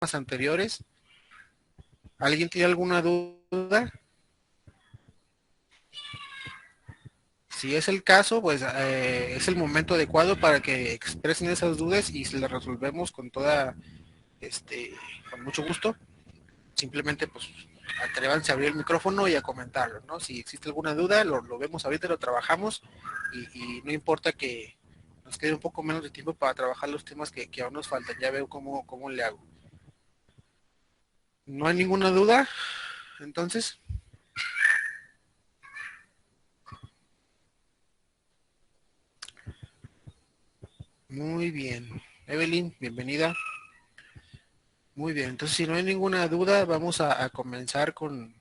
anteriores. ¿Alguien tiene alguna duda? Si es el caso, pues es el momento adecuado para que expresen esas dudas y se las resolvemos con toda, con mucho gusto. Simplemente, pues, atrévanse a abrir el micrófono y a comentarlo, ¿no? Si existe alguna duda, lo vemos ahorita, lo trabajamos y no importa que nos quede un poco menos de tiempo para trabajar los temas que aún nos faltan. Ya veo cómo le hago. ¿No hay ninguna duda? Entonces, muy bien. Evelyn, bienvenida. Muy bien, entonces si no hay ninguna duda, vamos a comenzar con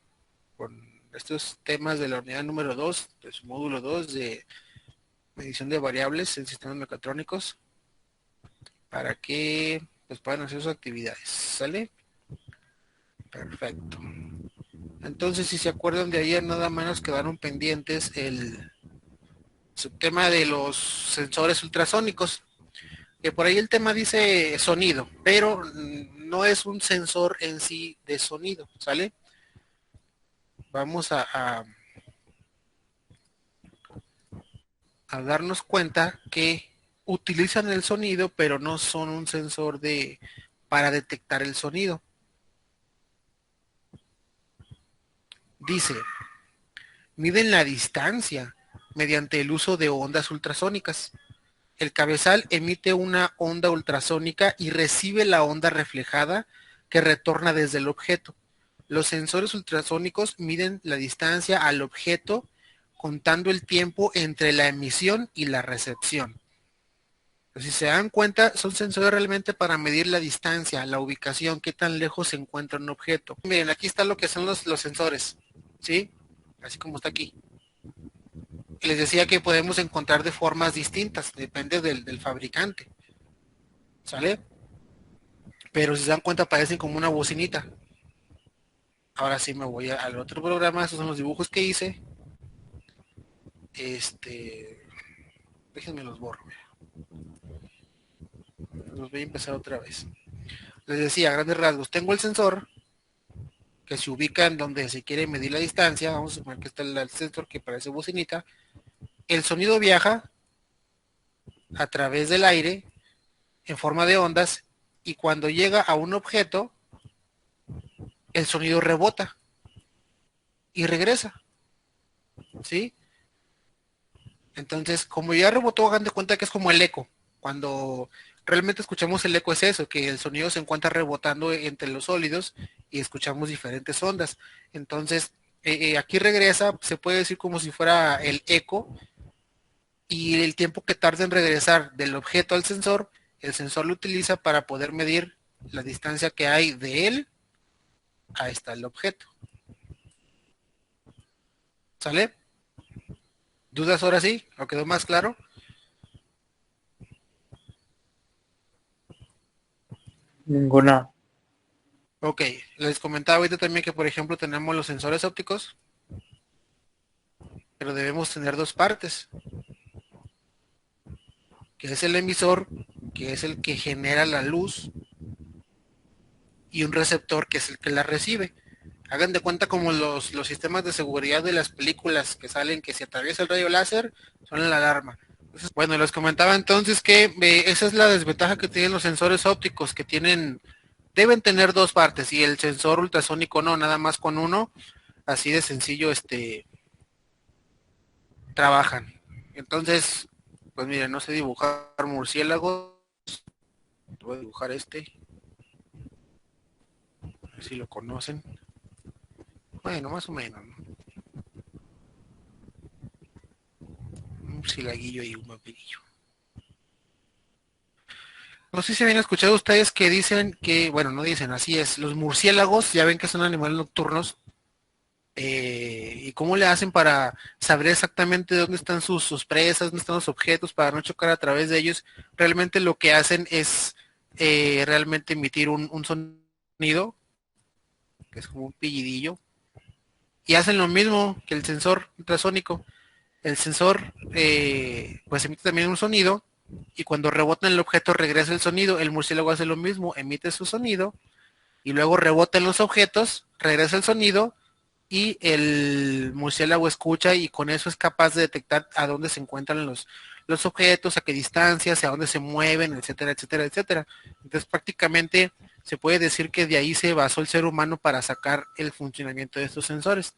estos temas de la unidad número 2 de su módulo 2 de medición de variables en sistemas mecatrónicos, para que pues, puedan hacer sus actividades. ¿Sale? Perfecto. Entonces, si se acuerdan de ayer, nada menos quedaron pendientes el subtema de los sensores ultrasónicos, que por ahí el tema dice sonido, pero no es un sensor en sí de sonido, ¿sale? Vamos a darnos cuenta que utilizan el sonido, pero no son un sensor para detectar el sonido. Dice, miden la distancia mediante el uso de ondas ultrasónicas. El cabezal emite una onda ultrasónica y recibe la onda reflejada que retorna desde el objeto. Los sensores ultrasónicos miden la distancia al objeto contando el tiempo entre la emisión y la recepción. Si se dan cuenta, son sensores realmente para medir la distancia, la ubicación, qué tan lejos se encuentra un objeto. Miren, aquí está lo que son los sensores, ¿sí? Así como está aquí. Les decía que podemos encontrar de formas distintas, depende del fabricante, ¿sale? Pero si se dan cuenta, parecen como una bocinita. Ahora sí me voy al otro programa, esos son los dibujos que hice. Déjenme los borro. Los voy a empezar otra vez. Les decía, a grandes rasgos, tengo el sensor que se ubica en donde se quiere medir la distancia. Vamos a suponer que está el sensor que parece bocinita. El sonido viaja a través del aire en forma de ondas y cuando llega a un objeto, el sonido rebota y regresa, ¿sí? Entonces, como ya rebotó, hagan de cuenta que es como el eco. Cuando realmente escuchamos el eco es eso, que el sonido se encuentra rebotando entre los sólidos y escuchamos diferentes ondas. Entonces, aquí regresa, se puede decir como si fuera el eco y el tiempo que tarda en regresar del objeto al sensor, el sensor lo utiliza para poder medir la distancia que hay de él a esta el objeto. ¿Sale? ¿Dudas ahora sí? ¿Lo quedó más claro? Ninguna. Ok, les comentaba ahorita también que por ejemplo tenemos los sensores ópticos, pero debemos tener dos partes, que es el emisor, que es el que genera la luz, y un receptor, que es el que la recibe. Hagan de cuenta como los sistemas de seguridad de las películas que salen, que si atraviesa el rayo láser, suena la alarma. Entonces, bueno, les comentaba entonces que esa es la desventaja que tienen los sensores ópticos, que deben tener dos partes, y el sensor ultrasónico no, nada más con uno, así de sencillo, trabajan. Entonces, pues miren, no sé dibujar murciélagos, voy a dibujar a ver si lo conocen. Bueno, más o menos, ¿no? Un murcielaguillo y un vampirillo. No sé si habían escuchado ustedes que dicen que, bueno, no dicen, así es, los murciélagos, ya ven que son animales nocturnos, y cómo le hacen para saber exactamente dónde están sus presas, dónde están los objetos, para no chocar a través de ellos. Realmente lo que hacen es realmente emitir un sonido, que es como un pillidillo, y hacen lo mismo que el sensor ultrasónico. El sensor pues emite también un sonido y cuando rebota en el objeto regresa el sonido. El murciélago hace lo mismo, emite su sonido y luego rebota en los objetos, regresa el sonido y el murciélago escucha y con eso es capaz de detectar a dónde se encuentran los objetos, a qué distancia, hacia dónde se mueven, etcétera, etcétera, etcétera. Entonces prácticamente se puede decir que de ahí se basó el ser humano para sacar el funcionamiento de estos sensores.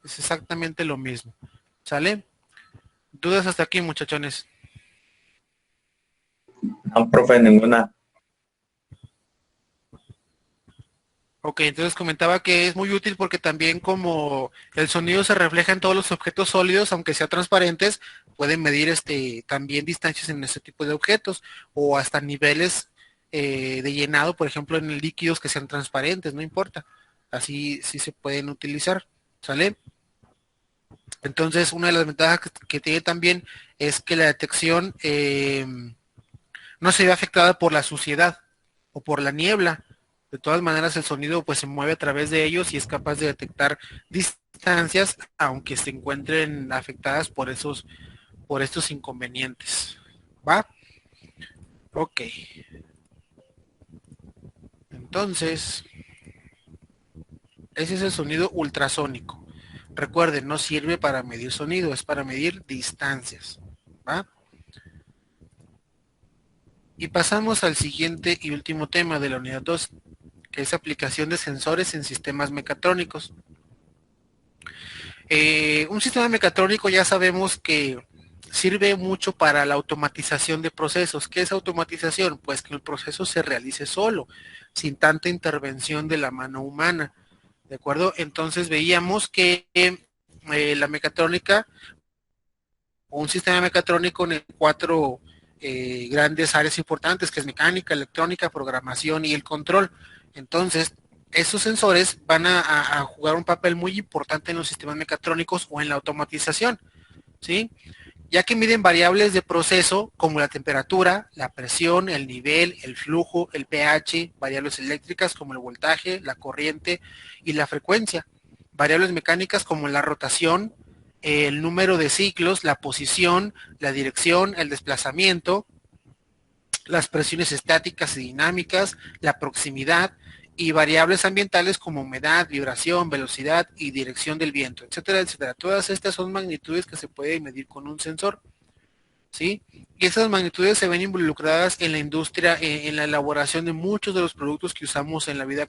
Es exactamente lo mismo. ¿Sale? ¿Dudas hasta aquí, muchachones? No, profe, ninguna. Ok, entonces comentaba que es muy útil porque también como el sonido se refleja en todos los objetos sólidos, aunque sean transparentes, pueden medir también distancias en ese tipo de objetos o hasta niveles de llenado, por ejemplo, en líquidos que sean transparentes, no importa. Así sí se pueden utilizar, ¿sale? Entonces, una de las ventajas que tiene también es que la detección no se ve afectada por la suciedad o por la niebla. De todas maneras, el sonido pues se mueve a través de ellos y es capaz de detectar distancias, aunque se encuentren afectadas por estos inconvenientes. ¿Va? Ok. Entonces, ese es el sonido ultrasónico. Recuerden, no sirve para medir sonido, es para medir distancias. ¿Va? Y pasamos al siguiente y último tema de la unidad 2, que es aplicación de sensores en sistemas mecatrónicos. Un sistema mecatrónico ya sabemos que sirve mucho para la automatización de procesos. ¿Qué es automatización? Pues que el proceso se realice solo, sin tanta intervención de la mano humana. ¿De acuerdo? Entonces veíamos que la mecatrónica, o un sistema mecatrónico en cuatro grandes áreas importantes, que es mecánica, electrónica, programación y el control. Entonces, esos sensores van a jugar un papel muy importante en los sistemas mecatrónicos o en la automatización, ¿sí? Ya que miden variables de proceso como la temperatura, la presión, el nivel, el flujo, el pH, variables eléctricas como el voltaje, la corriente y la frecuencia, variables mecánicas como la rotación, el número de ciclos, la posición, la dirección, el desplazamiento, las presiones estáticas y dinámicas, la proximidad y variables ambientales como humedad, vibración, velocidad y dirección del viento, etcétera, etcétera. Todas estas son magnitudes que se pueden medir con un sensor, ¿sí? Y esas magnitudes se ven involucradas en la industria, en la elaboración de muchos de los productos que usamos en la vida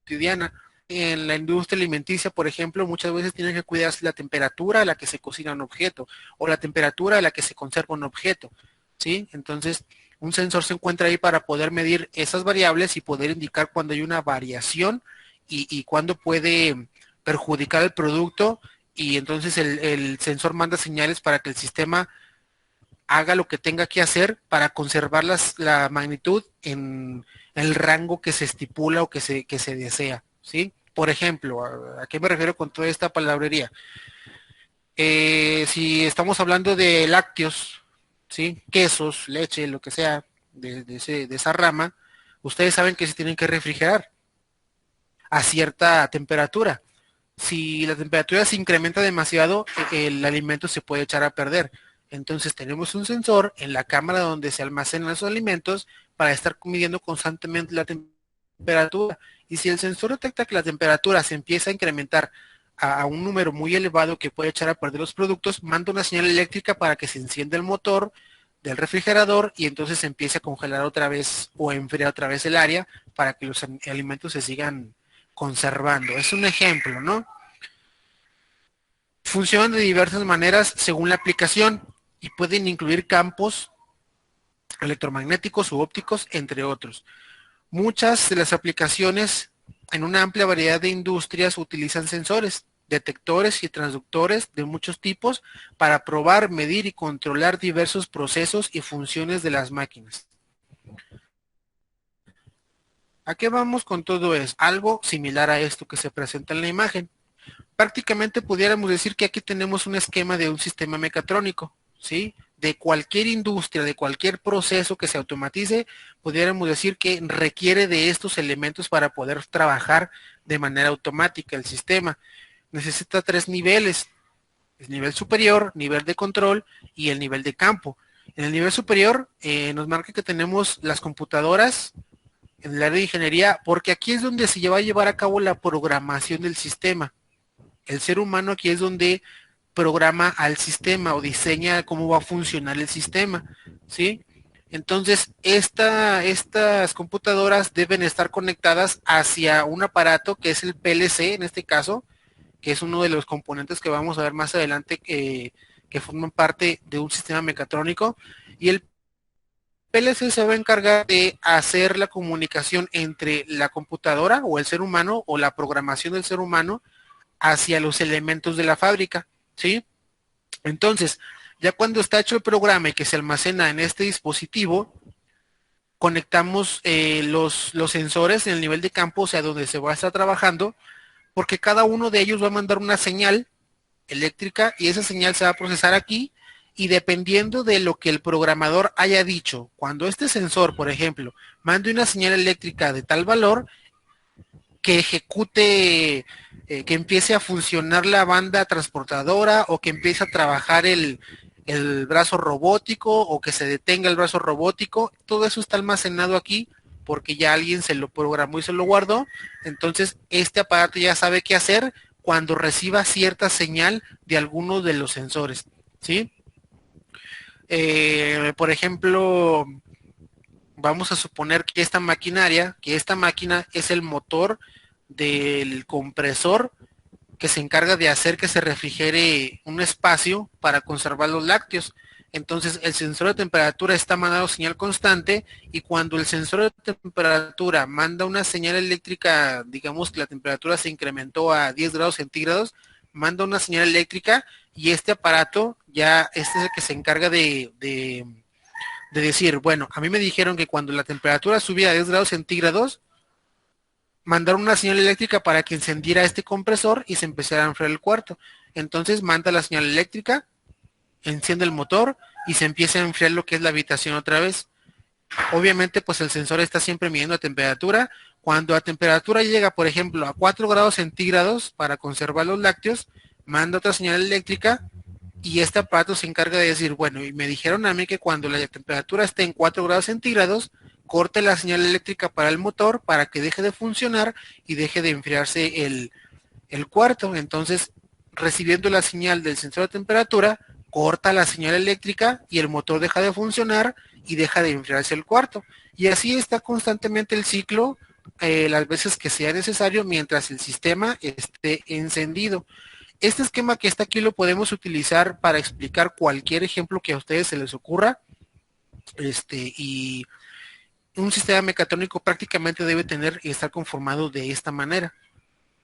cotidiana. En la industria alimenticia, por ejemplo, muchas veces tienen que cuidarse la temperatura a la que se cocina un objeto o la temperatura a la que se conserva un objeto, ¿sí? Entonces, un sensor se encuentra ahí para poder medir esas variables y poder indicar cuando hay una variación y cuándo puede perjudicar el producto y entonces el sensor manda señales para que el sistema haga lo que tenga que hacer para conservar la magnitud en el rango que se estipula o que se desea, ¿sí? Por ejemplo, ¿a qué me refiero con toda esta palabrería? Si estamos hablando de lácteos, ¿sí? Quesos, leche, lo que sea, de esa rama, ustedes saben que se tienen que refrigerar a cierta temperatura. Si la temperatura se incrementa demasiado, el alimento se puede echar a perder. Entonces tenemos un sensor en la cámara donde se almacenan los alimentos para estar midiendo constantemente la temperatura. Y si el sensor detecta que la temperatura se empieza a incrementar a un número muy elevado que puede echar a perder los productos, manda una señal eléctrica para que se encienda el motor del refrigerador y entonces se empiece a congelar otra vez o a enfriar otra vez el área para que los alimentos se sigan conservando. Es un ejemplo, ¿no? Funcionan de diversas maneras según la aplicación y pueden incluir campos electromagnéticos u ópticos, entre otros. Muchas de las aplicaciones en una amplia variedad de industrias utilizan sensores, detectores y transductores de muchos tipos para probar, medir y controlar diversos procesos y funciones de las máquinas. ¿A qué vamos con todo eso? Algo similar a esto que se presenta en la imagen. Prácticamente pudiéramos decir que aquí tenemos un esquema de un sistema mecatrónico, ¿sí? De cualquier industria, de cualquier proceso que se automatice, pudiéramos decir que requiere de estos elementos para poder trabajar de manera automática el sistema. Necesita tres niveles: el nivel superior, nivel de control y el nivel de campo. En el nivel superior nos marca que tenemos las computadoras, en el área de ingeniería, porque aquí es donde se va a llevar a cabo la programación del sistema. El ser humano aquí es donde programa al sistema o diseña cómo va a funcionar el sistema, ¿sí? Entonces, estas computadoras deben estar conectadas hacia un aparato que es el PLC en este caso, que es uno de los componentes que vamos a ver más adelante que forman parte de un sistema mecatrónico. Y el PLC se va a encargar de hacer la comunicación entre la computadora o el ser humano o la programación del ser humano hacia los elementos de la fábrica, ¿sí? Entonces, ya cuando está hecho el programa y que se almacena en este dispositivo, conectamos los sensores en el nivel de campo, o sea, donde se va a estar trabajando, porque cada uno de ellos va a mandar una señal eléctrica y esa señal se va a procesar aquí y dependiendo de lo que el programador haya dicho, cuando este sensor, por ejemplo, mande una señal eléctrica de tal valor, que ejecute, que empiece a funcionar la banda transportadora o que empiece a trabajar el brazo robótico o que se detenga el brazo robótico, todo eso está almacenado aquí porque ya alguien se lo programó y se lo guardó, entonces este aparato ya sabe qué hacer cuando reciba cierta señal de alguno de los sensores, ¿sí? Por ejemplo, vamos a suponer que esta maquinaria, que esta máquina es el motor del compresor que se encarga de hacer que se refrigere un espacio para conservar los lácteos. Entonces el sensor de temperatura está mandando señal constante y cuando el sensor de temperatura manda una señal eléctrica, digamos que la temperatura se incrementó a 10 grados centígrados, manda una señal eléctrica y este aparato ya este es el que se encarga de decir, bueno, a mí me dijeron que cuando la temperatura subía a 10 grados centígrados, mandar una señal eléctrica para que encendiera este compresor y se empezara a enfriar el cuarto. Entonces manda la señal eléctrica, enciende el motor y se empieza a enfriar lo que es la habitación otra vez. Obviamente, pues el sensor está siempre midiendo la temperatura. Cuando la temperatura llega, por ejemplo, a 4 grados centígrados para conservar los lácteos, manda otra señal eléctrica y este aparato se encarga de decir, bueno, y me dijeron a mí que cuando la temperatura esté en 4 grados centígrados, corte la señal eléctrica para el motor para que deje de funcionar y deje de enfriarse el cuarto. Entonces, recibiendo la señal del sensor de temperatura, corta la señal eléctrica y el motor deja de funcionar y deja de enfriarse el cuarto. Y así está constantemente el ciclo las veces que sea necesario mientras el sistema esté encendido. Este esquema que está aquí lo podemos utilizar para explicar cualquier ejemplo que a ustedes se les ocurra. Y un sistema mecatrónico prácticamente debe tener y estar conformado de esta manera.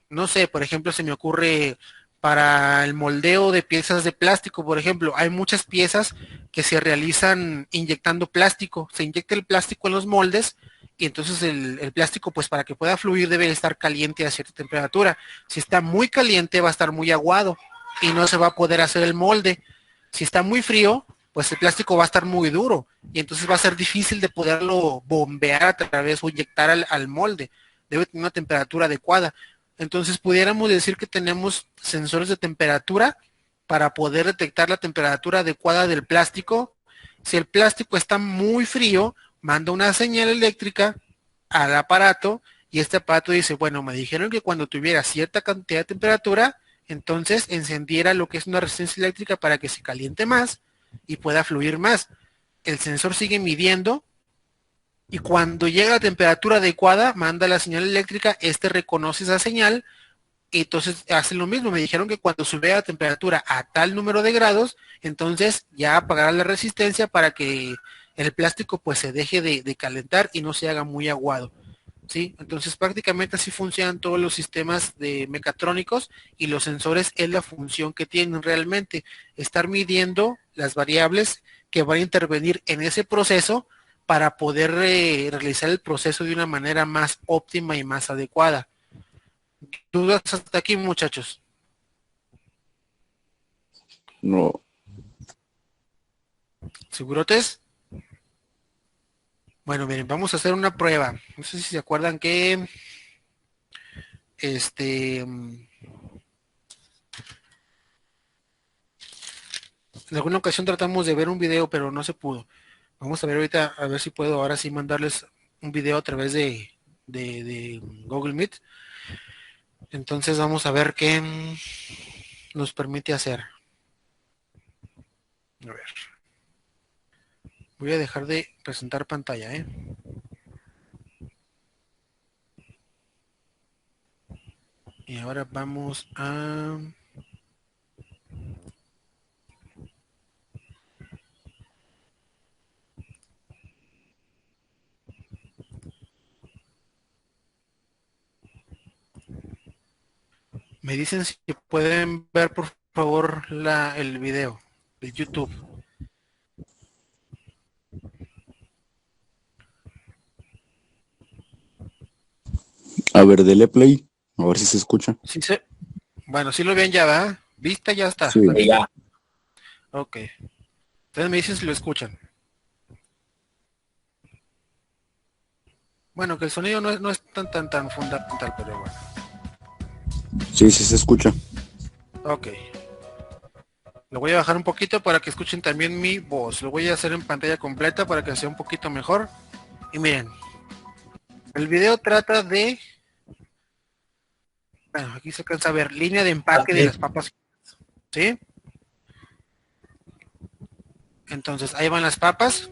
No sé, por ejemplo, se me ocurre para el moldeo de piezas de plástico, por ejemplo, hay muchas piezas que se realizan inyectando plástico. Se inyecta el plástico en los moldes y entonces el plástico, pues para que pueda fluir debe estar caliente a cierta temperatura. Si está muy caliente va a estar muy aguado y no se va a poder hacer el molde. Si está muy frío, pues el plástico va a estar muy duro y entonces va a ser difícil de poderlo bombear a través o inyectar al molde. Debe tener una temperatura adecuada. Entonces pudiéramos decir que tenemos sensores de temperatura para poder detectar la temperatura adecuada del plástico. Si el plástico está muy frío, manda una señal eléctrica al aparato y este aparato dice, bueno, me dijeron que cuando tuviera cierta cantidad de temperatura, entonces encendiera lo que es una resistencia eléctrica para que se caliente más y pueda fluir más. El sensor sigue midiendo y cuando llega a la temperatura adecuada, manda la señal eléctrica, este reconoce esa señal y entonces hace lo mismo. Me dijeron que cuando sube la temperatura a tal número de grados, entonces ya apagará la resistencia para que el plástico pues se deje de calentar y no se haga muy aguado. ¿Sí? Entonces prácticamente así funcionan todos los sistemas de mecatrónicos y los sensores es la función que tienen realmente, estar midiendo las variables que van a intervenir en ese proceso para poder realizar el proceso de una manera más óptima y más adecuada. ¿Dudas hasta aquí, muchachos? No, ¿Segurotes? Bueno, miren, vamos a hacer una prueba. No sé si se acuerdan que en alguna ocasión tratamos de ver un video, pero no se pudo. Vamos a ver ahorita, a ver si puedo ahora sí mandarles un video a través de Google Meet. Entonces vamos a ver qué nos permite hacer. A ver. Voy a dejar de presentar pantalla, ¿eh? Y ahora vamos a... Me dicen si pueden ver, por favor, el video de YouTube. A ver, dele play, a ver si se escucha. Sí, bueno, sí lo ven ya, ¿verdad? Vista ya está. Sí. ¿Está bien? Ya. Ok. Entonces me dicen si lo escuchan. Bueno, que el sonido no es tan fundamental, pero bueno. Sí, sí se escucha. Ok. Lo voy a bajar un poquito para que escuchen también mi voz. Lo voy a hacer en pantalla completa para que sea un poquito mejor. Y miren, el video trata de... Bueno, aquí se alcanza a ver línea de empaque de las papas. ¿Sí? Entonces, ahí van las papas.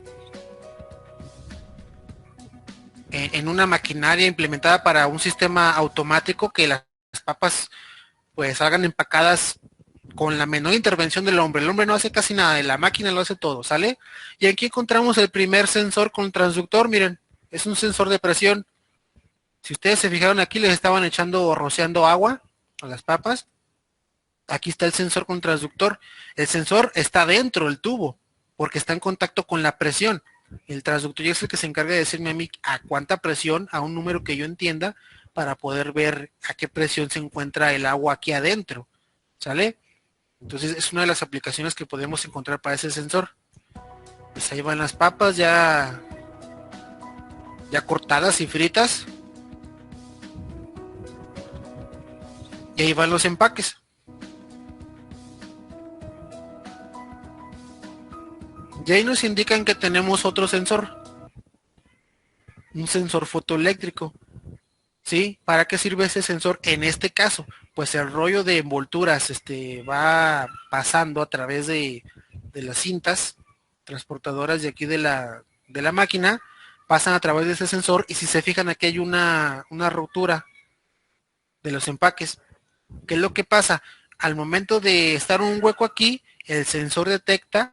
En una maquinaria implementada para un sistema automático que las papas pues salgan empacadas con la menor intervención del hombre. El hombre no hace casi nada, la máquina lo hace todo, ¿sale? Y aquí encontramos el primer sensor con transductor, miren, es un sensor de presión. Si ustedes se fijaron aquí, les estaban echando o rociando agua a las papas. Aquí está el sensor con transductor. El sensor está dentro del tubo, porque está en contacto con la presión. El transductor es el que se encarga de decirme a mí a cuánta presión, a un número que yo entienda, para poder ver a qué presión se encuentra el agua aquí adentro. ¿Sale? Entonces es una de las aplicaciones que podemos encontrar para ese sensor. Pues ahí van las papas ya cortadas y fritas. Y ahí van los empaques. Y ahí nos indican que tenemos otro sensor. Un sensor fotoeléctrico. ¿Sí? ¿Para qué sirve ese sensor? En este caso, pues el rollo de envolturas va pasando a través de las cintas transportadoras de aquí de la máquina, pasan a través de ese sensor y si se fijan aquí hay una rotura de los empaques. ¿Qué es lo que pasa? Al momento de estar un hueco aquí, el sensor detecta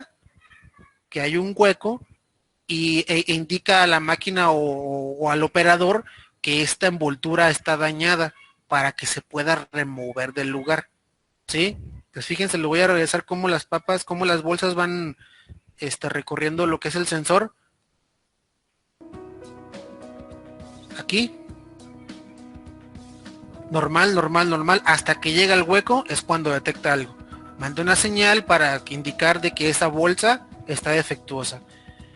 que hay un hueco e indica a la máquina o al operador que esta envoltura está dañada para que se pueda remover del lugar. ¿Sí? Pues fíjense, lo voy a regresar cómo las papas, cómo las bolsas van recorriendo lo que es el sensor. Aquí. Normal, hasta que llega al hueco es cuando detecta algo. Manda una señal para indicar de que esa bolsa está defectuosa.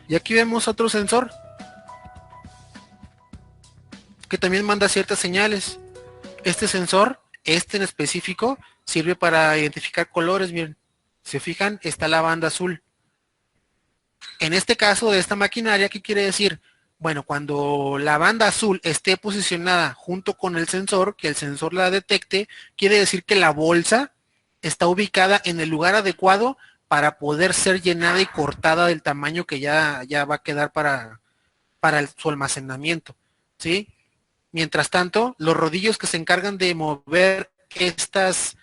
Y aquí vemos otro sensor que también manda ciertas señales. Este sensor, en específico, sirve para identificar colores. Miren, se fijan, está la banda azul. En este caso de esta maquinaria, ¿qué quiere decir? Bueno, cuando la banda azul esté posicionada junto con el sensor, que el sensor la detecte, quiere decir que la bolsa está ubicada en el lugar adecuado para poder ser llenada y cortada del tamaño que ya va a quedar para su almacenamiento, ¿sí? Mientras tanto, los rodillos que se encargan de mover estas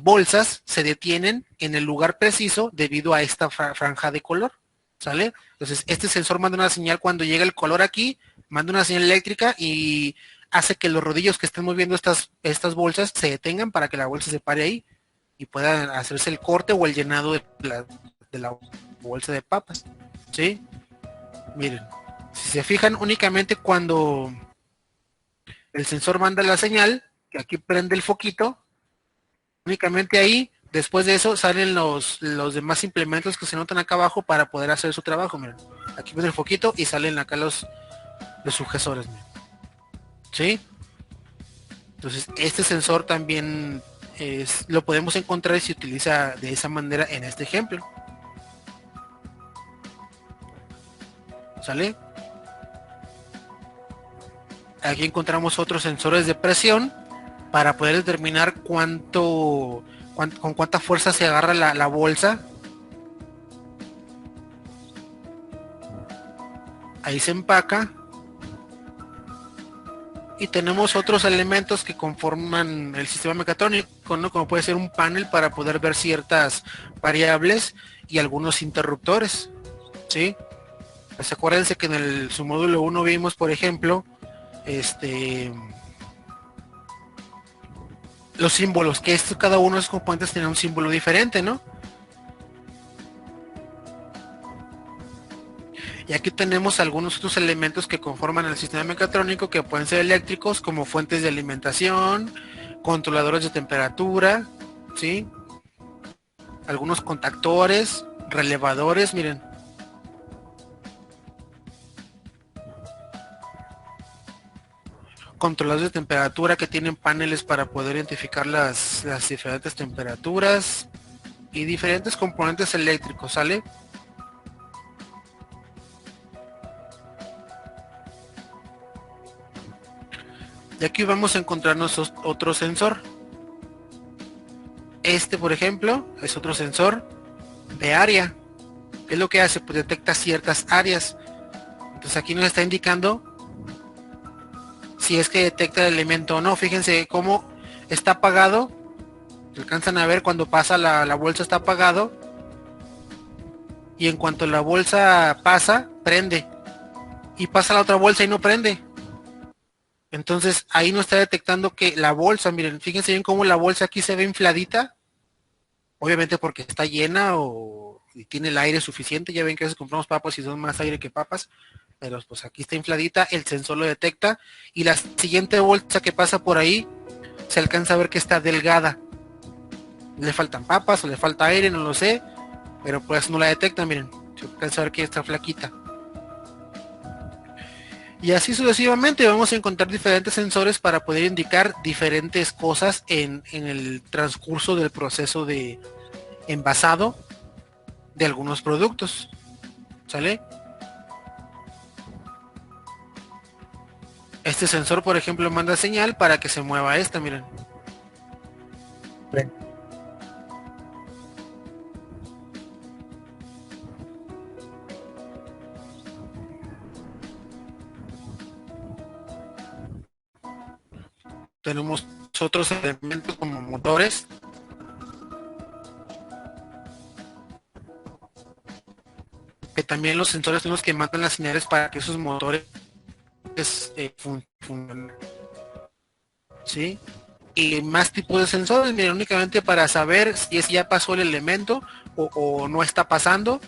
bolsas se detienen en el lugar preciso debido a esta franja de color, ¿sale? Entonces, este sensor manda una señal cuando llega el color aquí, manda una señal eléctrica y hace que los rodillos que estén moviendo estas bolsas se detengan para que la bolsa se pare ahí y pueda hacerse el corte o el llenado de la bolsa de papas, ¿sí? Miren, si se fijan únicamente cuando el sensor manda la señal, que aquí prende el foquito, únicamente ahí, después de eso salen los demás implementos que se notan acá abajo para poder hacer su trabajo, miren. Aquí prende el foquito y salen acá los sucesores, miren. ¿Sí? Entonces, este sensor también lo podemos encontrar y se utiliza de esa manera en este ejemplo. ¿Sale? Aquí encontramos otros sensores de presión para poder determinar con cuánta fuerza se agarra la bolsa. Ahí se empaca. Y tenemos otros elementos que conforman el sistema mecatrónico, ¿no? Como puede ser un panel para poder ver ciertas variables y algunos interruptores, ¿sí? Pues acuérdense que en su módulo 1 vimos, por ejemplo, los símbolos, que cada uno de los componentes tiene un símbolo diferente, ¿no? Y aquí tenemos algunos otros elementos que conforman el sistema mecatrónico, que pueden ser eléctricos, como fuentes de alimentación, controladores de temperatura, ¿sí? Algunos contactores, relevadores, miren. Controladores de temperatura que tienen paneles para poder identificar las diferentes temperaturas y diferentes componentes eléctricos, ¿sale? Y aquí vamos a encontrarnos otro sensor. Este, por ejemplo, es otro sensor de área. ¿Qué es lo que hace? Pues detecta ciertas áreas. Entonces aquí nos está indicando si es que detecta el elemento o no. Fíjense cómo está apagado. Alcanzan a ver cuando pasa la bolsa, está apagado. Y en cuanto la bolsa pasa, prende. Y pasa la otra bolsa y no prende. Entonces ahí no está detectando que la bolsa, miren, fíjense bien cómo la bolsa aquí se ve infladita. Obviamente porque está llena y tiene el aire suficiente. Ya ven que a veces compramos papas y son más aire que papas. Pero pues aquí está infladita, el sensor lo detecta. Y la siguiente bolsa que pasa por ahí, se alcanza a ver que está delgada. Le faltan papas o le falta aire, no lo sé. Pero pues no la detecta, miren. Se alcanza a ver que está flaquita. Y así sucesivamente vamos a encontrar diferentes sensores para poder indicar diferentes cosas en el transcurso del proceso de envasado de algunos productos. ¿Sale? Este sensor, por ejemplo, manda señal para que se mueva esta, miren. Sí. Tenemos otros elementos como motores. Que también los sensores son los que mandan las señales para que esos motores funcionen. ¿Sí? Y más tipos de sensores, miren, únicamente para saber si ya pasó el elemento o no está pasando.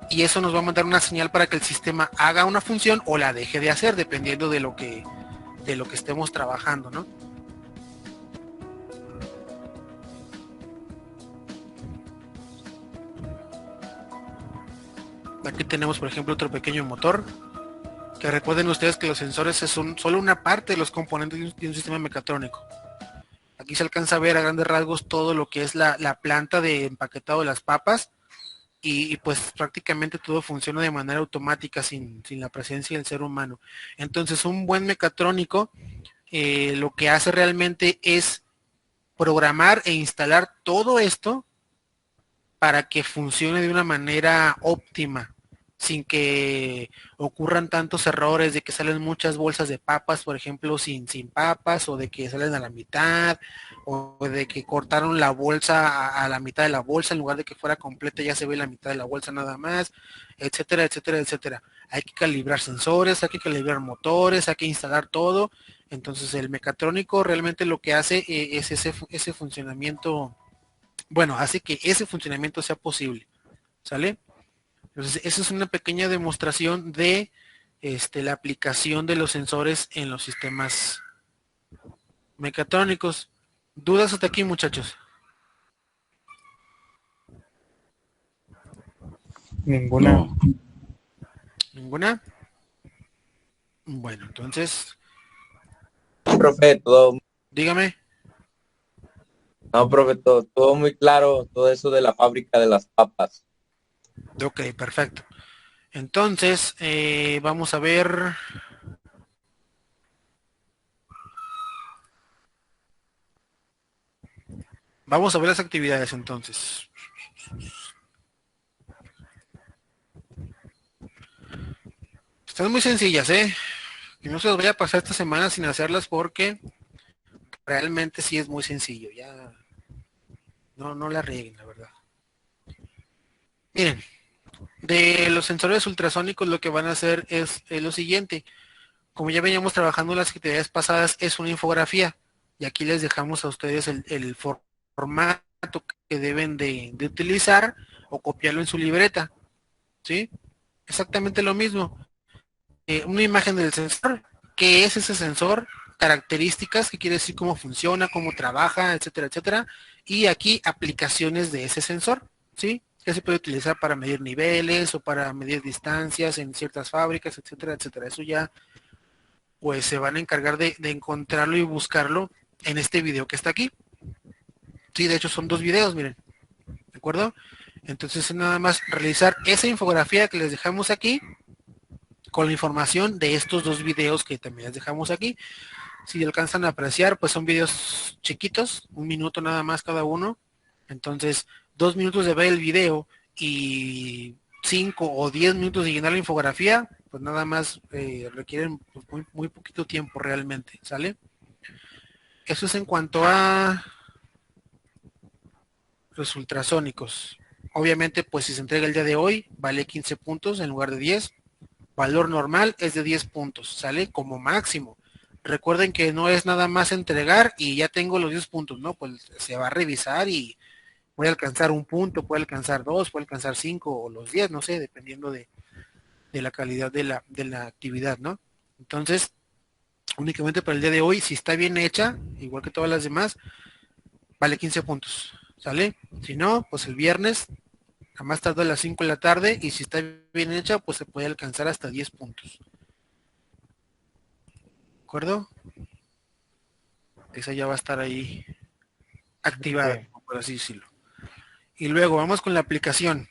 Y eso nos va a mandar una señal para que el sistema haga una función o la deje de hacer, dependiendo de lo que estemos trabajando, ¿no? Aquí tenemos, por ejemplo, otro pequeño motor, que recuerden ustedes que los sensores son solo una parte de los componentes de un sistema mecatrónico. Aquí se alcanza a ver a grandes rasgos todo lo que es la planta de empaquetado de las papas y pues prácticamente todo funciona de manera automática sin la presencia del ser humano. Entonces un buen mecatrónico lo que hace realmente es programar e instalar todo esto para que funcione de una manera óptima, sin que ocurran tantos errores de que salen muchas bolsas de papas, por ejemplo, sin papas, o de que salen a la mitad, o de que cortaron la bolsa a la mitad de la bolsa, en lugar de que fuera completa ya se ve la mitad de la bolsa nada más, etcétera, etcétera, etcétera. Hay que calibrar sensores, hay que calibrar motores, hay que instalar todo. Entonces el mecatrónico realmente lo que hace es ese funcionamiento, bueno, hace que ese funcionamiento sea posible, ¿sale? Entonces, esa es una pequeña demostración de la aplicación de los sensores en los sistemas mecatrónicos. ¿Dudas hasta aquí, muchachos? Ninguna. No. ¿Ninguna? Bueno, entonces, Profe, todo, dígame. no, profe, todo muy claro, todo eso de la fábrica de las papas. Ok, perfecto. Entonces, vamos a ver. Vamos a ver las actividades entonces. Están muy sencillas, ¿eh? Que no se los voy a pasar esta semana sin hacerlas porque realmente sí es muy sencillo. Ya no la rieguen, la verdad. Miren, de los sensores ultrasónicos lo que van a hacer es lo siguiente. Como ya veníamos trabajando en las actividades pasadas, es una infografía. Y aquí les dejamos a ustedes el formato que deben de utilizar o copiarlo en su libreta. ¿Sí? Exactamente lo mismo. Una imagen del sensor, qué es ese sensor, características, qué quiere decir, cómo funciona, cómo trabaja, etcétera, etcétera. Y aquí aplicaciones de ese sensor, ¿sí? Que se puede utilizar para medir niveles o para medir distancias en ciertas fábricas, etcétera, etcétera. Eso ya, pues se van a encargar de encontrarlo y buscarlo en este video que está aquí. Sí, de hecho son 2 videos, miren. ¿De acuerdo? Entonces es nada más realizar esa infografía que les dejamos aquí con la información de estos 2 videos que también les dejamos aquí. Si alcanzan a apreciar, pues son videos chiquitos, 1 minuto nada más cada uno. Entonces, 2 minutos de ver el video y 5 o 10 minutos de llenar la infografía, pues nada más requieren pues, muy poquito tiempo realmente, ¿sale? Eso es en cuanto a los ultrasónicos. Obviamente, pues si se entrega el día de hoy, vale 15 puntos en lugar de 10. Valor normal es de 10 puntos, ¿sale? Como máximo. Recuerden que no es nada más entregar y ya tengo los 10 puntos, ¿no? Pues se va a revisar y puede alcanzar 1 punto, puede alcanzar 2, puede alcanzar 5 o los 10, no sé, dependiendo de la calidad de la actividad, ¿no? Entonces, únicamente para el día de hoy, si está bien hecha, igual que todas las demás, vale 15 puntos, ¿sale? Si no, pues el viernes, a más tarde a las 5 de la tarde, y si está bien hecha, pues se puede alcanzar hasta 10 puntos. ¿De acuerdo? Esa ya va a estar ahí activada, Sí. por así decirlo. Y luego vamos con la aplicación.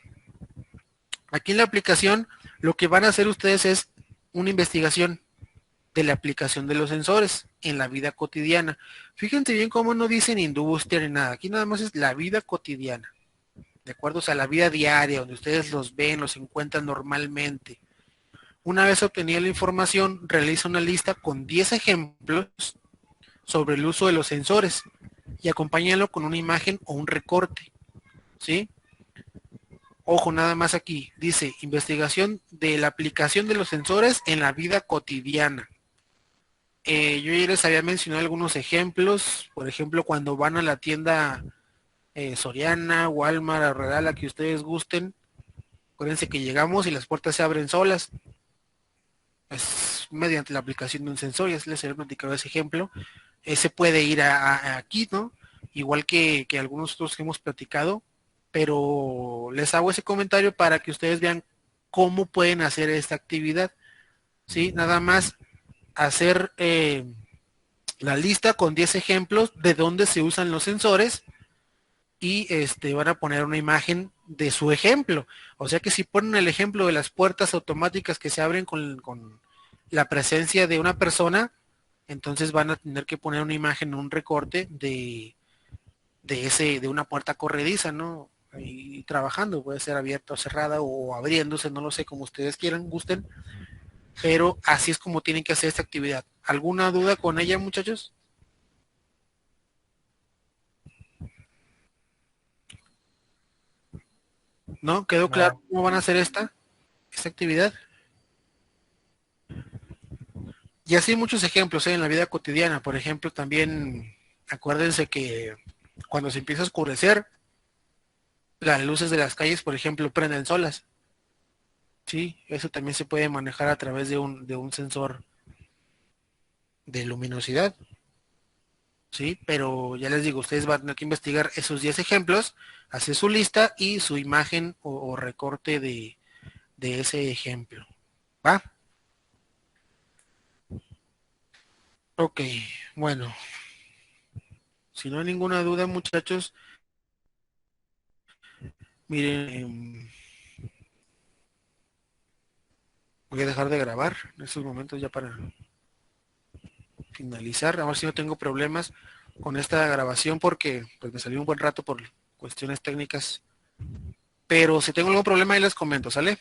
Aquí en la aplicación lo que van a hacer ustedes es una investigación de la aplicación de los sensores en la vida cotidiana. Fíjense bien cómo no dicen industria ni nada. Aquí nada más es la vida cotidiana. ¿De acuerdo? O sea, la vida diaria, donde ustedes los ven, los encuentran normalmente. Una vez obtenida la información, realiza una lista con 10 ejemplos sobre el uso de los sensores y acompáñalo con una imagen o un recorte. ¿Sí? Ojo, nada más aquí. Dice, investigación de la aplicación de los sensores en la vida cotidiana. Yo ya les había mencionado algunos ejemplos. Por ejemplo, cuando van a la tienda Soriana, Walmart, Arreal, la que ustedes gusten. Acuérdense que llegamos y las puertas se abren solas. Es mediante la aplicación de un sensor. Ya les había platicado ese ejemplo. Se puede ir a aquí, ¿no? Igual que algunos otros que hemos platicado. Pero les hago ese comentario para que ustedes vean cómo pueden hacer esta actividad. ¿Sí? Nada más hacer la lista con 10 ejemplos de dónde se usan los sensores y van a poner una imagen de su ejemplo. O sea que si ponen el ejemplo de las puertas automáticas que se abren con la presencia de una persona, entonces van a tener que poner una imagen, un recorte de una puerta corrediza, ¿no? Y trabajando, puede ser abierta o cerrada o abriéndose, no lo sé, como ustedes quieran, gusten, pero así es como tienen que hacer esta actividad. ¿Alguna duda con ella, muchachos? ¿No? ¿Quedó claro No. cómo van a hacer esta actividad? Y así hay muchos ejemplos en la vida cotidiana. Por ejemplo, también acuérdense que cuando se empieza a oscurecer, las luces de las calles, por ejemplo, prenden solas. Sí, eso también se puede manejar a través de un sensor de luminosidad. Sí, pero ya les digo, ustedes van a tener que investigar esos 10 ejemplos, hacer su lista y su imagen o recorte de ese ejemplo. ¿Va? Ok, bueno, si no hay ninguna duda, muchachos, miren, voy a dejar de grabar en estos momentos ya para finalizar, a ver si no tengo problemas. con esta grabación porque pues me salió un buen rato por cuestiones técnicas. Pero si tengo algún problema ahí les comento, ¿sale?